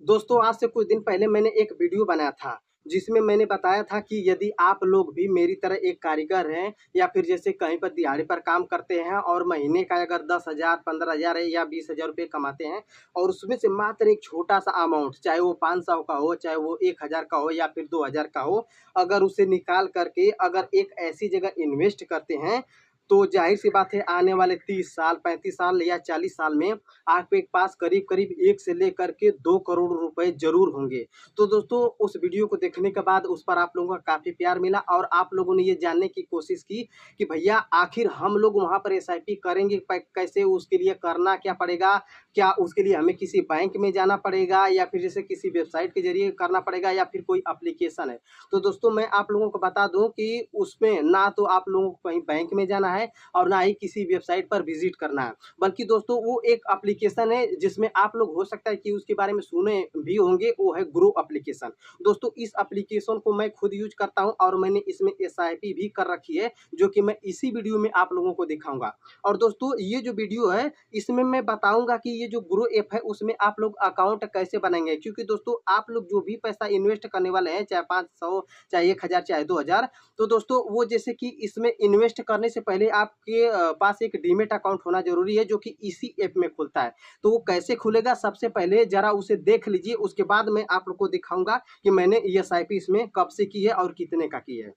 दोस्तों आज से कुछ दिन पहले मैंने एक वीडियो बनाया था जिसमें मैंने बताया था कि यदि आप लोग भी मेरी तरह एक कारीगर हैं या फिर जैसे कहीं पर दिहाड़ी पर काम करते हैं और महीने का अगर 10,000 15,000 है या 20,000 रुपये कमाते हैं और उसमें से मात्र एक छोटा सा अमाउंट चाहे वो 500 का हो चाहे वो 1,000 का हो या फिर 2,000 का हो, अगर उसे निकाल करके अगर एक ऐसी जगह इन्वेस्ट करते हैं तो जाहिर सी बात है आने वाले 30 साल 35 साल या 40 साल में आपके पास करीब-करीब 1 से लेकर के 2 करोड़ रुपए ज़रूर होंगे। तो दोस्तों उस वीडियो को देखने के बाद उस पर आप लोगों का काफ़ी प्यार मिला और आप लोगों ने ये जानने की कोशिश की कि भैया आखिर हम लोग वहाँ पर एसआईपी करेंगे कैसे, उसके लिए करना क्या पड़ेगा? क्या उसके लिए हमें किसी बैंक में जाना पड़ेगा या फिर जैसे किसी वेबसाइट के ज़रिए करना पड़ेगा या फिर कोई एप्लीकेशन है? तो दोस्तों मैं आप लोगों को बता दूँ कि उसमें ना तो आप लोगों को कहीं बैंक में जाना है और ना ही किसी वेबसाइट पर विज़िट करना है। बल्कि दोस्तों वो एक एप्लीकेशन है जिसमें आप लोग हो सकता है कि उसके बारे में सुने भी होंगे, वो है ग्रो एप्लीकेशन। दोस्तों इस एप्लीकेशन को मैं खुद यूज़ करता हूँ और मैंने इसमें एसआईपी भी कर रखी है, जो कि मैं इसी वीडियो में आप लोगों को दिखाऊँगा। और दोस्तों ये जो वीडियो है इसमें मैं बताऊँगा कि ये जो ग्रो ऐप है उसमें आप लोग अकाउंट कैसे बनाएँगे, क्योंकि दोस्तों आप लोग जो भी पैसा इन्वेस्ट करने वाले हैं, चाहे 500 चाहे 1,000 चाहे 2,000, तो दोस्तों वो जैसे कि इसमें इन्वेस्ट करने से पहले आपके पास एक डीमैट अकाउंट होना ज़रूरी है, जो कि इसी ऐप में खुलता है। तो वो कैसे खुलेगा सबसे पहले ज़रा उसे देख लीजिए, उसके बाद मैं आप लोग को दिखाऊँगा कि मैंने एसआईपी इसमें कब से की है और कितने का की है।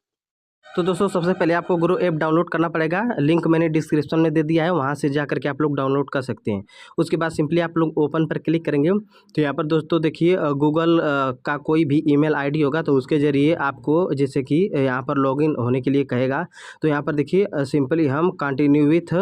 तो दोस्तों सबसे पहले आपको ग्रो ऐप डाउनलोड करना पड़ेगा। लिंक मैंने डिस्क्रिप्शन में दे दिया है, वहाँ से जा करके आप लोग डाउनलोड कर सकते हैं। उसके बाद सिंपली आप लोग ओपन पर क्लिक करेंगे तो यहाँ पर दोस्तों देखिए गूगल का कोई भी ईमेल आईडी होगा तो उसके ज़रिए आपको जैसे कि यहाँ पर लॉगिन होने के लिए कहेगा। तो यहाँ पर देखिए सिंपली हम कंटिन्यू विथ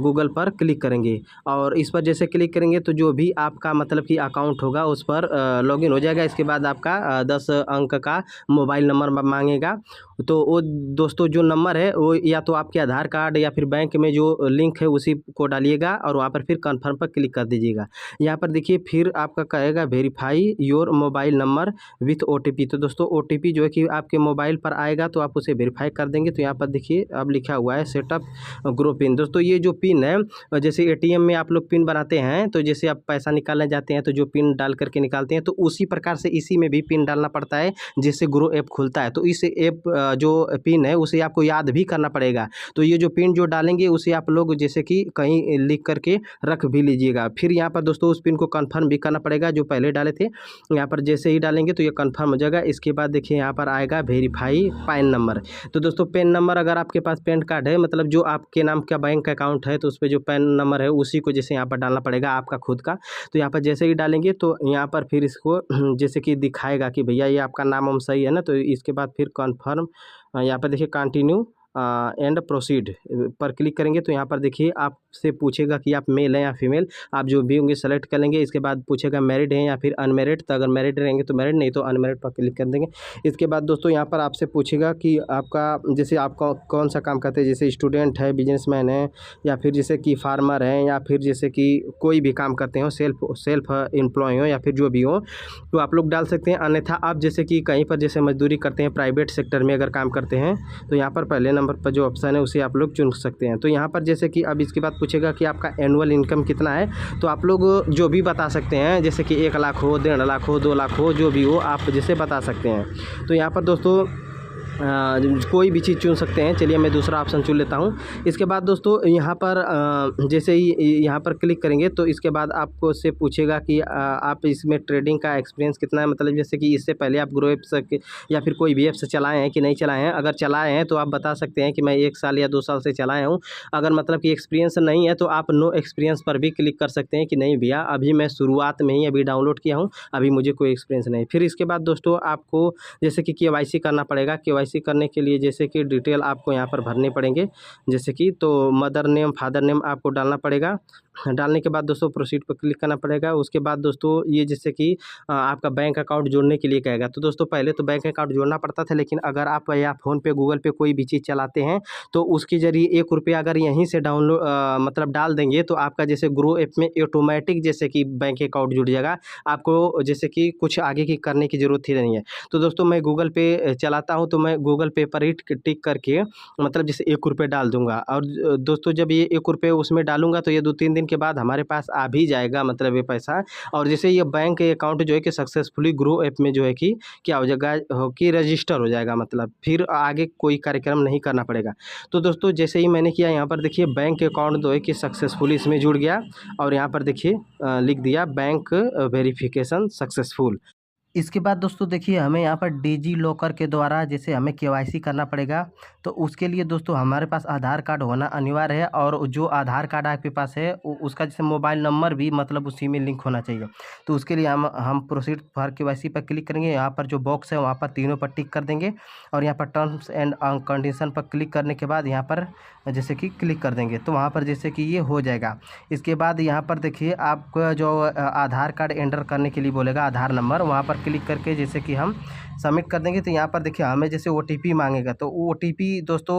गूगल पर क्लिक करेंगे और इस पर जैसे क्लिक करेंगे तो जो भी आपका मतलब कि अकाउंट होगा उस पर लॉगिन हो जाएगा। इसके बाद आपका 10 अंक का मोबाइल नंबर मांगेगा। तो वो दोस्तों जो नंबर है वो या तो आपके आधार कार्ड या फिर बैंक में जो लिंक है उसी को डालिएगा और वहाँ पर फिर कन्फर्म पर क्लिक कर दीजिएगा। यहाँ पर देखिए फिर आपका कहेगा verify your mobile number with OTP. तो दोस्तों ओटीपी जो है कि आपके मोबाइल पर आएगा तो आप उसे वेरीफाई कर देंगे। तो यहाँ पर देखिए अब लिखा हुआ है सेटअप ग्रो पिन। दोस्तों ये जो पिन है जैसे एटीएम में आप लोग पिन बनाते हैं तो जैसे आप पैसा निकालने जाते हैं तो जो पिन डाल करके निकालते हैं तो उसी प्रकार से इसी में भी पिन डालना पड़ता है जिससे ग्रो ऐप खुलता है। तो इस ऐप जो पिन है उसे आपको याद भी करना पड़ेगा। तो ये जो पिन जो डालेंगे उसे आप लोग जैसे कि कहीं लिख करके रख भी लीजिएगा। फिर यहाँ पर दोस्तों उस पिन को कंफर्म भी करना पड़ेगा जो पहले डाले थे। यहाँ पर जैसे ही डालेंगे तो ये कंफर्म हो जाएगा। इसके बाद देखिए यहाँ पर आएगा वेरीफाई पैन नंबर। तो दोस्तों पैन नंबर अगर आपके पास पैन कार्ड है मतलब जो आपके नाम का बैंक अकाउंट है तो उस पर जो पैन नंबर है उसी को जैसे यहाँ पर डालना पड़ेगा आपका खुद का। तो यहाँ पर जैसे ही डालेंगे तो यहाँ पर फिर इसको जैसे कि दिखाएगा कि भैया ये आपका नाम हम सही है ना। तो इसके बाद फिर कन्फर्म यहाँ पर देखिए कंटिन्यू एंड प्रोसीड पर क्लिक करेंगे तो यहाँ पर देखिए आपसे पूछेगा कि आप मेल हैं या फीमेल, आप जो भी होंगे सेलेक्ट कर लेंगे। इसके बाद पूछेगा मैरिड हैं या फिर अनमैरिड, तो अगर मैरिड रहेंगे तो मैरिड, नहीं तो अनमैरिड पर क्लिक कर देंगे। इसके बाद दोस्तों यहाँ पर आपसे पूछेगा कि आपका जैसे आपका कौन सा काम करते हैं, जैसे स्टूडेंट है, बिजनेसमैन है या फिर जैसे कि फार्मर हैं या फिर जैसे कि कोई भी काम करते हो, सेल्फ एम्प्लॉय हो या फिर जो भी हो तो आप लोग डाल सकते हैं। अन्यथा आप जैसे कि कहीं पर जैसे मजदूरी करते हैं, प्राइवेट सेक्टर में अगर काम करते हैं तो यहाँ पर पहले नंबर पर जो ऑप्शन है उसे आप लोग चुन सकते हैं। तो यहाँ पर जैसे कि अब इसके बाद पूछेगा कि आपका एनुअल इनकम कितना है, तो आप लोग जो भी बता सकते हैं जैसे कि 1 लाख हो, 1.5 लाख हो, 2 लाख हो, जो भी हो आप जैसे बता सकते हैं। तो यहाँ पर दोस्तों कोई भी चीज़ चुन सकते हैं। चलिए मैं दूसरा ऑप्शन चुन लेता हूँ। इसके बाद दोस्तों यहाँ पर जैसे ही यहाँ पर क्लिक करेंगे तो इसके बाद आपको से पूछेगा कि आप इसमें ट्रेडिंग का एक्सपीरियंस कितना है, मतलब जैसे कि इससे पहले आप ग्रो ऐप्स या फिर कोई भी ऐप्स चलाए हैं कि नहीं चलाए हैं। अगर चलाए हैं तो आप बता सकते हैं कि मैं 1 साल या 2 साल से चलाया हूँ। अगर मतलब कि एक्सपीरियंस नहीं है तो आप नो एक्सपीरियंस पर भी क्लिक कर सकते हैं कि नहीं भैया अभी मैं शुरुआत में ही अभी डाउनलोड किया हूँ, अभी मुझे कोई एक्सपीरियंस नहीं। फिर इसके बाद दोस्तों आपको जैसे कि केवाईसी करना पड़ेगा। केवाईसी करने के लिए जैसे कि डिटेल आपको यहाँ पर भरने पड़ेंगे, जैसे कि तो मदर नेम, फादर नेम आपको डालना पड़ेगा। डालने के बाद दोस्तों प्रोसीड पर क्लिक करना पड़ेगा। उसके बाद दोस्तों ये जैसे कि आपका बैंक अकाउंट जोड़ने के लिए कहेगा। तो दोस्तों पहले तो बैंक अकाउंट जोड़ना पड़ता था, लेकिन अगर आप या फ़ोन पे, गूगल पे कोई भी चीज़ चलाते हैं तो उसके ज़रिए 1 रुपया अगर यहीं से डाउनलोड मतलब डाल देंगे तो आपका जैसे ग्रो ऐप में ऑटोमेटिक जैसे कि बैंक अकाउंट जुड़ जाएगा। आपको जैसे कि कुछ आगे की करने की ज़रूरत ही नहीं है। तो दोस्तों मैं गूगल पे चलाता हूँ तो मैं गूगल पे पर ही टिक करके मतलब जैसे 1 रुपये डाल दूँगा और दोस्तों जब ये 1 रुपये उसमें डालूँगा तो ये 2-3 दिन दिन के बाद हमारे पास आ भी जाएगा मतलब ये पैसा। और जैसे ये बैंक अकाउंट जो है कि सक्सेसफुली ग्रो ऐप में जो है कि क्या हो जाएगा हो कि रजिस्टर हो जाएगा, मतलब फिर आगे कोई कार्यक्रम नहीं करना पड़ेगा। तो दोस्तों जैसे ही मैंने किया यहाँ पर देखिए बैंक अकाउंट जो है कि सक्सेसफुली इसमें जुड़ गया और यहाँ पर देखिए लिख दिया बैंक वेरिफिकेशन सक्सेसफुल। इसके बाद दोस्तों देखिए हमें यहाँ पर डिजी लॉकर के द्वारा जैसे हमें केवाईसी करना पड़ेगा। तो उसके लिए दोस्तों हमारे पास आधार कार्ड होना अनिवार्य है और जो आधार कार्ड आपके पास है उसका जैसे मोबाइल नंबर भी मतलब उसी में लिंक होना चाहिए। तो उसके लिए हम प्रोसीड फॉर केवाईसी पर क्लिक करेंगे। यहाँ पर जो बॉक्स है वहाँ पर तीनों पर टिक कर देंगे और यहाँ पर टर्म्स एंड कंडीशन पर क्लिक करने के बाद यहाँ पर जैसे कि क्लिक कर देंगे तो वहाँ पर जैसे कि ये हो जाएगा। इसके बाद यहाँ पर देखिए आपका जो आधार कार्ड एंटर करने के लिए बोलेगा आधार नंबर, वहाँ पर क्लिक करके जैसे कि हम सबमिट कर देंगे। तो यहाँ पर देखिए हमें जैसे ओटीपी मांगेगा तो ओटीपी दोस्तों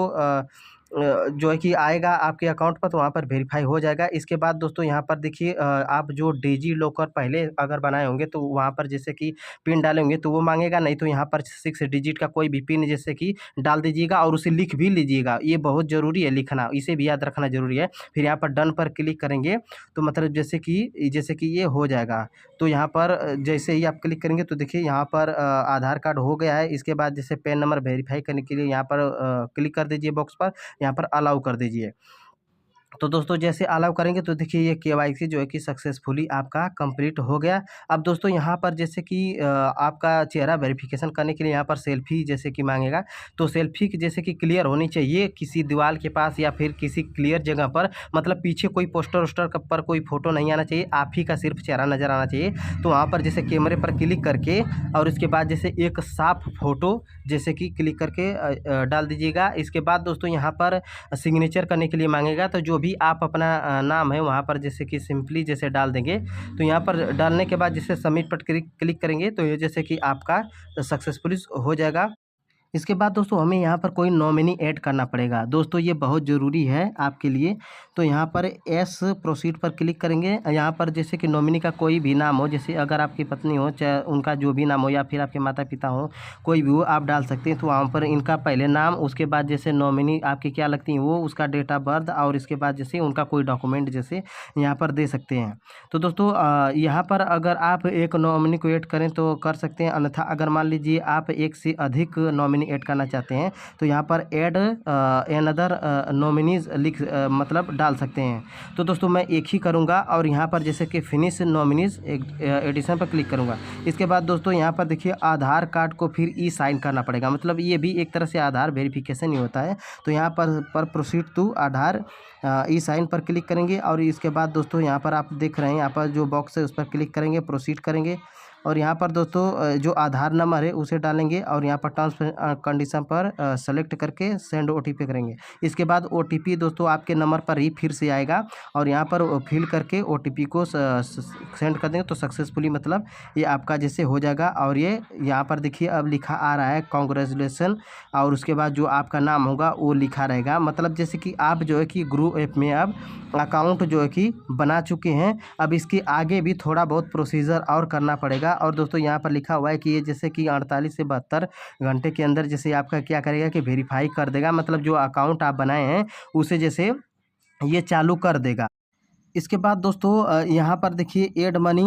जो है कि आएगा आपके अकाउंट पर, तो वहाँ पर वेरीफाई हो जाएगा। इसके बाद दोस्तों यहाँ पर देखिए आप जो डिजी लॉकर पहले अगर बनाए होंगे तो वहाँ पर जैसे कि पिन डाले होंगे तो वो मांगेगा, नहीं तो यहाँ पर 6 डिजिट का कोई भी पिन जैसे कि डाल दीजिएगा और उसे लिख भी लीजिएगा। ये बहुत ज़रूरी है लिखना, इसे भी याद रखना ज़रूरी है। फिर यहाँ पर डन पर क्लिक करेंगे तो मतलब जैसे कि ये हो जाएगा। तो यहाँ पर जैसे ही आप क्लिक करेंगे तो देखिए यहाँ पर आधार कार्ड हो गया है। इसके बाद जैसे पैन नंबर वेरीफाई करने के लिए यहाँ पर क्लिक कर दीजिए बॉक्स पर, यहाँ पर अलाउ कर दीजिए। तो दोस्तों जैसे अलाउ करेंगे तो देखिए ये केवाईसी जो है कि सक्सेसफुली आपका कंप्लीट हो गया। अब दोस्तों यहाँ पर जैसे कि आपका चेहरा वेरिफिकेशन करने के लिए यहाँ पर सेल्फी जैसे कि मांगेगा। तो सेल्फी की जैसे कि क्लियर होनी चाहिए किसी दीवार के पास या फिर किसी क्लियर जगह पर, मतलब पीछे कोई पोस्टर वोस्टर पर कोई फोटो नहीं आना चाहिए, आप ही का सिर्फ चेहरा नज़र आना चाहिए। तो वहाँ पर जैसे कैमरे पर क्लिक करके और उसके बाद जैसे एक साफ फोटो जैसे कि क्लिक करके डाल दीजिएगा। इसके बाद दोस्तों यहाँ पर सिग्नेचर करने के लिए मांगेगा, तो जो भी आप अपना नाम है वहाँ पर जैसे कि सिंपली जैसे डाल देंगे। तो यहाँ पर डालने के बाद जैसे सबमिट पर क्लिक करेंगे तो ये जैसे कि आपका सक्सेसफुली हो जाएगा। इसके बाद दोस्तों हमें यहाँ पर कोई नॉमिनी ऐड करना पड़ेगा। दोस्तों ये बहुत ज़रूरी है आपके लिए। तो यहाँ पर एस प्रोसीड पर क्लिक करेंगे। यहाँ पर जैसे कि नॉमिनी का कोई भी नाम हो, जैसे अगर आपकी पत्नी हो चाहे उनका जो भी नाम हो या फिर आपके माता पिता हो कोई भी हो आप डाल सकते हैं। तो वहाँ पर इनका पहले नाम, उसके बाद जैसे नॉमिनी आपकी क्या लगती हैं वो, उसका डेट ऑफ बर्थ और इसके बाद जैसे उनका कोई डॉक्यूमेंट जैसे यहाँ पर दे सकते हैं। तो दोस्तों यहाँ पर अगर आप एक नॉमिनी को ऐड करें तो कर सकते हैं, अन्यथा अगर मान लीजिए आप एक से अधिक नॉमिनी ऐड करना चाहते हैं तो यहाँ पर ऐड अनदर नॉमिनीज लिख मतलब डाल सकते हैं। तो दोस्तों मैं एक ही करूँगा और यहाँ पर जैसे कि फिनिश नॉमिनीज एडिशन पर क्लिक करूँगा। इसके बाद दोस्तों यहाँ पर देखिए आधार कार्ड को फिर ई साइन करना पड़ेगा, मतलब ये भी एक तरह से आधार वेरिफिकेशन ही होता है। तो यहाँ पर proceed to Aadhaar e sign पर क्लिक करेंगे और इसके बाद दोस्तों यहाँ पर आप देख रहे हैं यहाँ पर जो बॉक्स है उस पर क्लिक करेंगे, प्रोसीड करेंगे और यहाँ पर दोस्तों जो आधार नंबर है उसे डालेंगे और यहाँ पर टर्म्स कंडीशन पर सेलेक्ट करके सेंड ओटीपी करेंगे। इसके बाद ओटीपी दोस्तों आपके नंबर पर ही फिर से आएगा और यहाँ पर फिल करके ओटीपी को सेंड कर देंगे तो सक्सेसफुली मतलब ये आपका जैसे हो जाएगा। और ये यहाँ पर देखिए अब लिखा आ रहा है कांग्रेचुलेसन और उसके बाद जो आपका नाम होगा वो लिखा रहेगा, मतलब जैसे कि आप जो है कि ग्रो ऐप में अब अकाउंट जो है कि बना चुके हैं। अब इसके आगे भी थोड़ा बहुत प्रोसीजर और करना पड़ेगा। और दोस्तों यहाँ पर लिखा हुआ है कि ये जैसे कि 48 से 72 घंटे के अंदर जैसे आपका क्या करेगा कि वेरीफाई कर देगा, मतलब जो अकाउंट आप बनाए हैं उसे जैसे ये चालू कर देगा। इसके बाद दोस्तों यहाँ पर देखिए ऐड मनी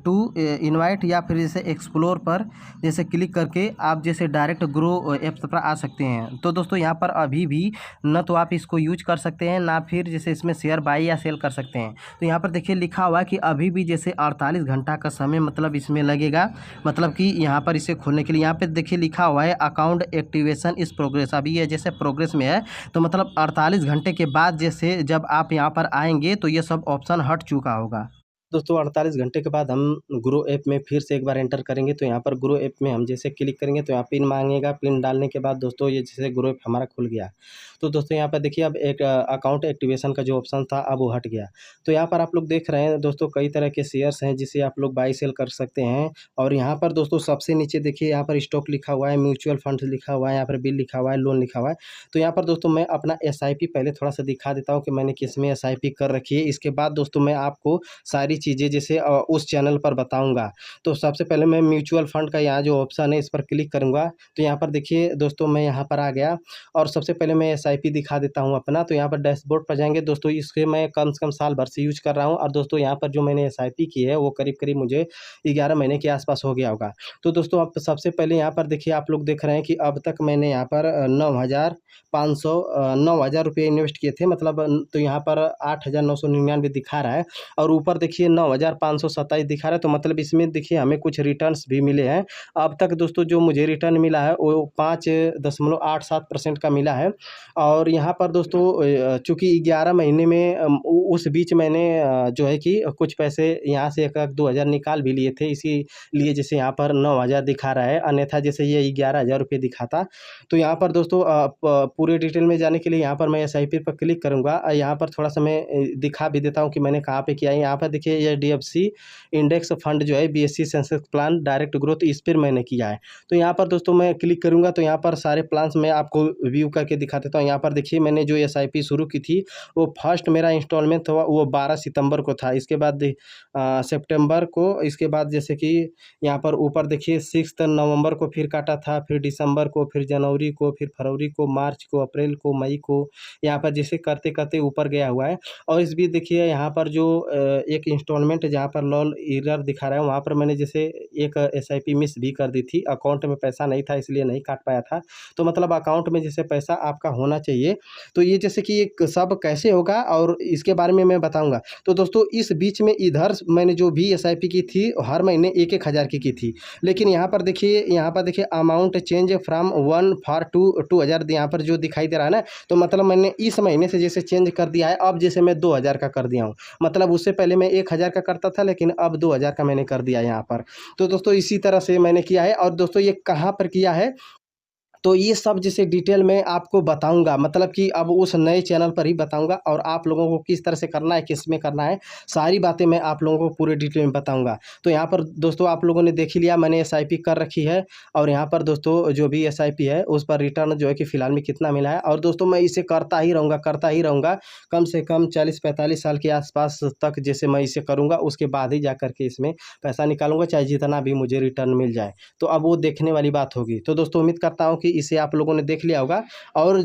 टू इनवाइट या फिर जैसे एक्सप्लोर पर जैसे क्लिक करके आप जैसे डायरेक्ट ग्रो ऐप्स पर आ सकते हैं। तो दोस्तों यहाँ पर अभी भी न तो आप इसको यूज कर सकते हैं ना फिर जैसे इसमें शेयर बाई या सेल कर सकते हैं। तो यहाँ पर देखिए लिखा हुआ है कि अभी भी जैसे 48 घंटा का समय मतलब इसमें लगेगा, मतलब कि यहाँ पर इसे खोलने के लिए यहाँ पर देखिए लिखा हुआ है अकाउंट एक्टिवेशन इस प्रोग्रेस, अभी ये जैसे प्रोग्रेस में है। तो मतलब 48 घंटे के बाद जैसे जब आप यहाँ पर आएंगे तो ये सब ऑप्शन हट चुका होगा। दोस्तों 48 घंटे के बाद हम ग्रो ऐप में फिर से एक बार एंटर करेंगे। तो यहाँ पर ग्रो ऐप में हम जैसे क्लिक करेंगे तो यहाँ पिन मांगेगा, पिन डालने के बाद दोस्तों ये जैसे ग्रो ऐप हमारा खुल गया। तो दोस्तों यहाँ पर देखिए अब एक अकाउंट एक्टिवेशन का जो ऑप्शन था अब वो हट गया। तो यहाँ पर आप लोग देख रहे हैं दोस्तों कई तरह के शेयर्स हैं जिसे आप लोग बाई सेल कर सकते हैं। और यहाँ पर दोस्तों सबसे नीचे देखिए यहाँ पर स्टॉक लिखा हुआ है, म्यूचुअल फंड लिखा हुआ है, यहाँ पर बिल लिखा हुआ है, लोन लिखा हुआ है। तो यहाँ पर दोस्तों मैं अपना SIP पहले थोड़ा सा दिखा देता हूँ कि मैंने किस में SIP कर रखी है। इसके बाद दोस्तों मैं आपको सारी चीज़ें जैसे उस चैनल पर बताऊँगा। तो सबसे पहले मैं म्यूचुअल फंड का यहाँ जो ऑप्शन है इस पर क्लिक करूँगा। तो यहाँ पर देखिए दोस्तों मैं यहाँ पर आ गया और सबसे पहले मैं एसआईपी दिखा देता हूँ अपना। तो यहाँ पर डैशबोर्ड पर जाएँगे दोस्तों, इसके मैं कम से कम साल भर से यूज़ कर रहा हूँ और दोस्तों यहाँ पर जो मैंने एसआईपी की है वो करीब-करीब मुझे 11 महीने के आस-पास हो गया होगा। तो दोस्तों आप सबसे पहले यहाँ पर देखिए, आप लोग देख रहे हैं कि अब तक मैंने यहाँ पर 9,000 रुपये इन्वेस्ट किए थे, मतलब तो यहाँ पर 8,999 दिखा रहा है और ऊपर देखिए 9,527 दिखा रहा है। तो मतलब इसमें देखिए हमें कुछ रिटर्न्स भी मिले हैं। अब तक दोस्तों जो मुझे रिटर्न मिला है वो 5.87% का मिला है। और यहाँ पर दोस्तों चूँकि 11 महीने में उस बीच मैंने जो है कि कुछ पैसे यहाँ से 1-2 हज़ार निकाल भी लिए थे, इसीलिए जैसे यहाँ पर 9,000 दिखा रहा है, अन्यथा जैसे ये 11,000 रुपये दिखाता। तो यहाँ पर दोस्तों पूरे डिटेल में जाने के लिए यहाँ पर मैं एसआईपी पर क्लिक करूँगा। यहाँ पर थोड़ा-सा मैं दिखा भी देता हूँ कि मैंने कहाँ पे किया है। यहाँ पर देखिए ये एचडीएफसी इंडेक्स फंड जो है, BSE Sensex plan direct growth, इस पर मैंने किया है। तो यहाँ पर दोस्तों मैं क्लिक करूँगा तो यहाँ पर सारे प्लान्स मैं आपको व्यू करके दिखा देता हूँ। यहाँ पर देखिए मैंने जो एसआईपी शुरू की थी वो फर्स्ट मेरा इंस्टॉलमेंट था वो 12 सितंबर को था। इसके बाद सितंबर को, इसके बाद जैसे कि यहाँ पर ऊपर देखिए 6 नवंबर को फिर काटा था, फिर दिसंबर को, फिर जनवरी को, फिर फरवरी को, मार्च को, अप्रैल को, मई को, यहाँ पर जैसे करते-करते ऊपर गया हुआ है। और इस बीच देखिए यहाँ पर जो एक इंस्टॉलमेंट जहाँ पर लॉल एरर दिखा रहा है वहाँ पर मैंने जैसे एक एसआईपी मिस भी कर दी थी। अकाउंट में पैसा नहीं था इसलिए नहीं काट पाया था। तो मतलब अकाउंट में जैसे पैसा आपका होना चाहिए। तो ये जैसे कि एक सब कैसे होगा और इसके बारे में मैं बताऊँगा। तो दोस्तों इस बीच में इधर मैंने जो भी एसआईपी की थी हर महीने 1-1 हज़ार की थी। लेकिन यहाँ पर देखिए अमाउंट चेंज फ्रॉम 1 फॉर 2 यहाँ पर जो दिखाई दे रहा है ना, तो मतलब मैंने इस महीने से जैसे चेंज कर दिया है। अब जैसे मैं 2,000 का कर दिया हूँ, मतलब उससे पहले मैं 1,000 का करता था लेकिन अब 2,000 का मैंने कर दिया यहाँ पर। तो दोस्तों इसी तरह से मैंने किया है। और दोस्तों ये कहाँ पर किया है, तो ये सब जैसे डिटेल में आपको बताऊँगा, मतलब कि अब उस नए चैनल पर ही बताऊँगा और आप लोगों को किस तरह से करना है, किस में करना है, सारी बातें मैं आप लोगों को पूरे डिटेल में बताऊँगा। तो यहाँ पर दोस्तों आप लोगों ने देख ही लिया, मैंने एसआईपी कर रखी है और यहाँ पर दोस्तों जो भी एसआईपी है उस पर रिटर्न जो है कि फ़िलहाल में कितना मिला है। और दोस्तों मैं इसे करता ही रहूँगा, कम से कम 40-45 साल के आस-पास तक जैसे मैं इसे करूँगा, उसके बाद ही जा कर के इसमें पैसा निकालूँगा, चाहे जितना भी मुझे रिटर्न मिल जाए। तो अब वो देखने वाली बात होगी। तो दोस्तों उम्मीद करता हूँ कि इसे आप लोगों ने देख लिया होगा। और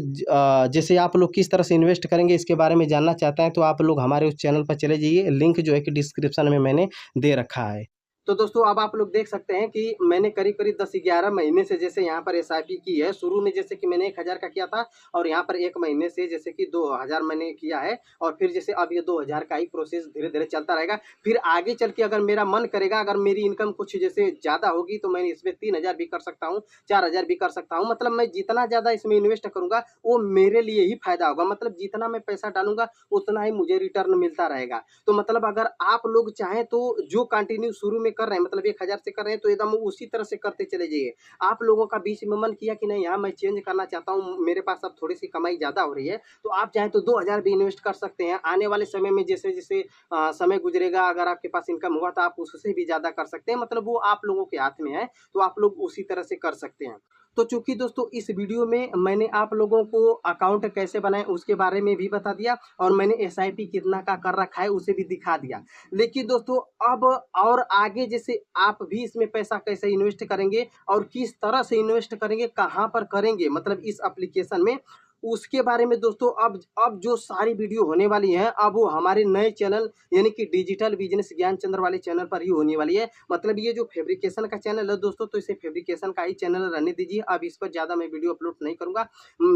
जैसे आप लोग किस तरह से इन्वेस्ट करेंगे इसके बारे में जानना चाहते हैं तो आप लोग हमारे उस चैनल पर चले जाइए, लिंक जो है कि डिस्क्रिप्शन में मैंने दे रखा है। तो दोस्तों अब आप लोग देख सकते हैं कि मैंने करीब-करीब 10-11 महीने से जैसे यहाँ पर एसआईपी की है। शुरू में जैसे कि मैंने 1,000 का किया था और यहाँ पर 1 महीने से जैसे कि 2,000 मैंने किया है और फिर जैसे अब ये 2,000 का ही प्रोसेस धीरे-धीरे चलता रहेगा। फिर आगे चल के अगर मेरा मन करेगा, अगर मेरी इनकम कुछ जैसे ज़्यादा होगी तो मैं इसमें 3,000 भी कर सकता हूँ, 4,000 भी कर सकता हूँ। मतलब मैं जितना ज़्यादा इसमें इन्वेस्ट करूँगा वो मेरे लिए ही फ़ायदा होगा। मतलब जितना मैं पैसा डालूँगा उतना ही मुझे रिटर्न मिलता रहेगा। तो मतलब अगर आप लोग चाहें तो जो कंटिन्यू शुरू में कर रहे हैं, मतलब 1,000 से कर रहे हैं तो एकदम उसी तरह से करते चले जाइए। आप लोगों का बीच में मन किया कि नहीं यहाँ मैं चेंज करना चाहता हूँ, मेरे पास अब थोड़ी-सी कमाई ज़्यादा हो रही है, तो आप चाहें तो 2,000 भी इन्वेस्ट कर सकते हैं। आने वाले समय में जैसे-जैसे समय गुज़रेगा, अगर आपके पास इनकम होगा तो आप उससे भी ज़्यादा कर सकते हैं। मतलब वो आप लोगों के हाथ में है, तो आप लोग उसी तरह से कर सकते हैं। तो चूँकि दोस्तों इस वीडियो में मैंने आप लोगों को अकाउंट कैसे बनाएँ उसके बारे में भी बता दिया और मैंने एसआईपी कितना का कर रखा है उसे भी दिखा दिया। लेकिन दोस्तों अब और आगे जैसे आप भी इसमें पैसा कैसे इन्वेस्ट करेंगे और किस तरह से इन्वेस्ट करेंगे, कहाँ पर करेंगे, मतलब इस एप्लीकेशन में, उसके बारे में दोस्तों अब जो सारी वीडियो होने वाली हैं, अब वो हमारे नए चैनल यानी कि डिजिटल बिज़नेस ज्ञानचंद्र वाले चैनल पर ही होने वाली है। मतलब ये जो फैब्रिकेशन का चैनल है दोस्तों, तो इसे फैब्रिकेशन का ही चैनल रहने दीजिए। अब इस पर ज़्यादा मैं वीडियो अपलोड नहीं करूँगा।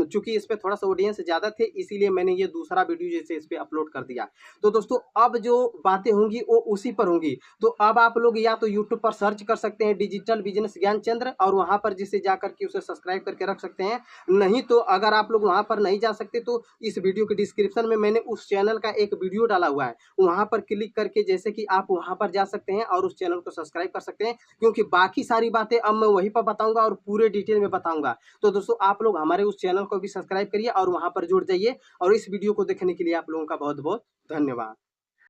चूँकि इस पे थोड़ा-सा ऑडियंस ज़्यादा थे, इसीलिए मैंने ये दूसरा वीडियो जैसे इस पे अपलोड कर दिया। तो दोस्तों अब जो बातें होंगी वो उसी पर होंगी। तो अब आप लोग या तो यूट्यूब पर सर्च कर सकते हैं डिजिटल बिज़नेस ज्ञानचंद्र और वहाँ पर जिसे जाकर के उसे सब्सक्राइब करके रख सकते हैं। नहीं तो अगर आप लोग वहाँ पर नहीं जा सकते तो इस वीडियो के डिस्क्रिप्शन में मैंने उस चैनल का एक वीडियो डाला हुआ है। वहाँ पर क्लिक करके जैसे कि आप वहाँ पर जा सकते हैं और उस चैनल को सब्सक्राइब कर सकते हैं, क्योंकि बाकी सारी बातें अब मैं वहीं पर बताऊँगा और पूरे डिटेल में बताऊँगा। तो दोस्तों आप लोग हमारे उस चैनल को भी सब्सक्राइब करिए और वहाँ पर जुड़ जाइए और इस वीडियो को देखने के लिए आप लोगों का बहुत-बहुत धन्यवाद।